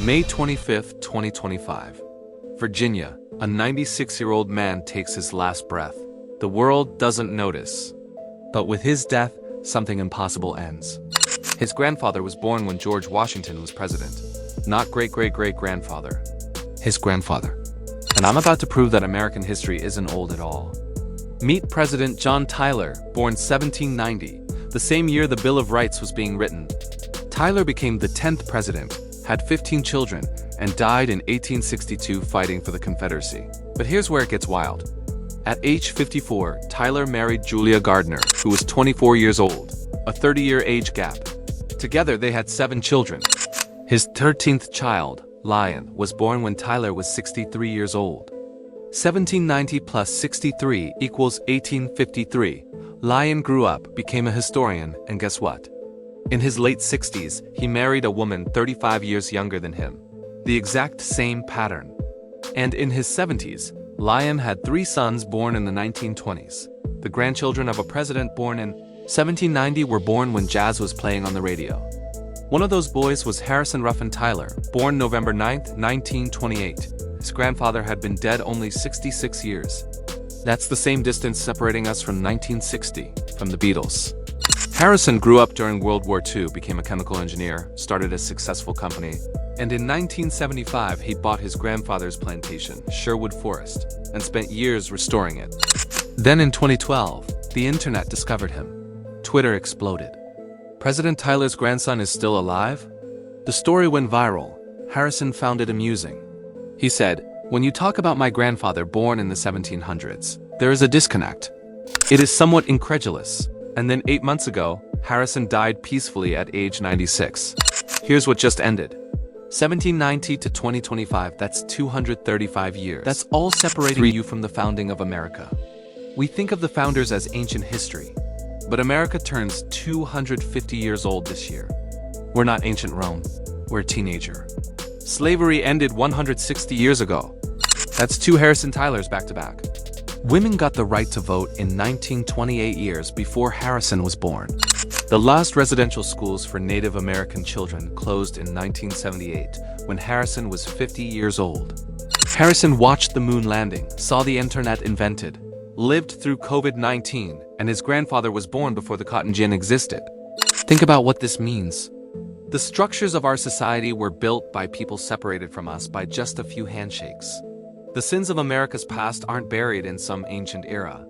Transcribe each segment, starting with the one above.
May 25, 2025. Virginia, a 96-year-old man takes his last breath. The world doesn't notice. But with his death, something impossible ends. His grandfather was born when George Washington was president. Not great-great-great-grandfather. His grandfather. And I'm about to prove that American history isn't old at all. Meet President John Tyler, born 1790, the same year the Bill of Rights was being written. Tyler became the 10th president, had 15 children, and died in 1862 fighting for the Confederacy. But here's where it gets wild. At age 54, Tyler married Julia Gardner, who was 24 years old, a 30-year age gap. Together they had 7 children. His 13th child, Lion, was born when Tyler was 63 years old. 1790 plus 63 equals 1853. Lion grew up, became a historian, and guess what? In his late 60s, he married a woman 35 years younger than him. The exact same pattern. And in his 70s, Lion had 3 sons born in the 1920s. The grandchildren of a president born in 1790 were born when jazz was playing on the radio. One of those boys was Harrison Ruffin Tyler, born November 9, 1928. His grandfather had been dead only 66 years. That's the same distance separating us from 1960, from the Beatles. Harrison grew up during World War II, became a chemical engineer, started a successful company, and in 1975 he bought his grandfather's plantation, Sherwood Forest, and spent years restoring it. Then in 2012, the internet discovered him. Twitter exploded. President Tyler's grandson is still alive? The story went viral. Harrison found it amusing. He said, "When you talk about my grandfather born in the 1700s, there is a disconnect. It is somewhat incredulous." And then 8 months ago, Harrison died peacefully at age 96. Here's what just ended. 1790 to 2025, that's 235 years. That's all separating you from the founding of America. We think of the founders as ancient history, but America turns 250 years old this year. We're not ancient Rome, we're a teenager. Slavery ended 160 years ago. That's 2 Harrison Tylers back to back. Women got the right to vote in 1928 years before Harrison was born. The last residential schools for Native American children closed in 1978 when Harrison was 50 years old. Harrison watched the moon landing, saw the internet invented, lived through COVID-19, and his grandfather was born before the cotton gin existed. Think about what this means. The structures of our society were built by people separated from us by just a few handshakes. The sins of America's past aren't buried in some ancient era.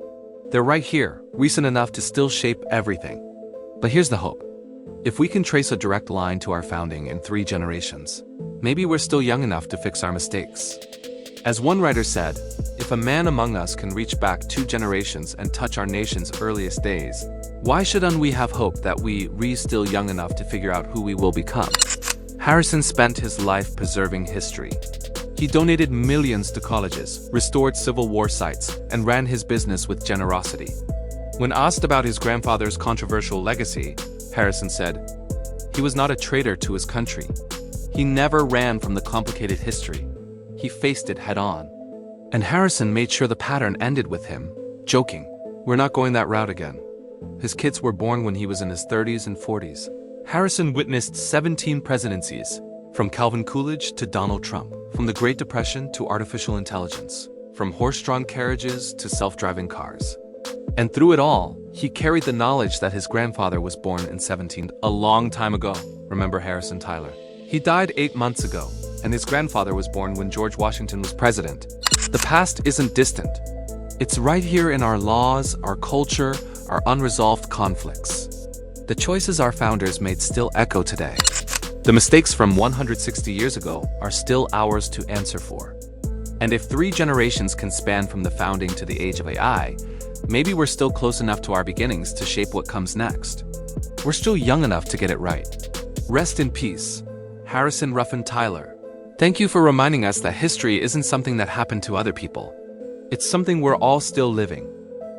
They're right here, recent enough to still shape everything. But here's the hope. If we can trace a direct line to our founding in 3 generations, maybe we're still young enough to fix our mistakes. As one writer said, if a man among us can reach back 2 generations and touch our nation's earliest days, why shouldn't we have hope that we're still young enough to figure out who we will become? Harrison spent his life preserving history. He donated millions to colleges, restored Civil War sites, and ran his business with generosity. When asked about his grandfather's controversial legacy, Harrison said, "He was not a traitor to his country. He never ran from the complicated history. He faced it head-on." And Harrison made sure the pattern ended with him, joking, "We're not going that route again." His kids were born when he was in his 30s and 40s. Harrison witnessed 17 presidencies, from Calvin Coolidge to Donald Trump, from the Great Depression to artificial intelligence, from horse-drawn carriages to self-driving cars. And through it all, he carried the knowledge that his grandfather was born in 17 a long time ago. Remember Harrison Tyler? He died 8 months ago, and his grandfather was born when George Washington was president. The past isn't distant. It's right here in our laws, our culture, our unresolved conflicts. The choices our founders made still echo today. The mistakes from 160 years ago are still ours to answer for. And if 3 generations can span from the founding to the age of AI, maybe we're still close enough to our beginnings to shape what comes next. We're still young enough to get it right. Rest in peace, Harrison Ruffin Tyler. Thank you for reminding us that history isn't something that happened to other people. It's something we're all still living.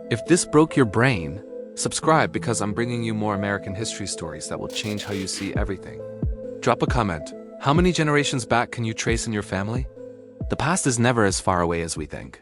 If this broke your brain, subscribe because I'm bringing you more American history stories that will change how you see everything. Drop a comment. How many generations back can you trace in your family? The past is never as far away as we think.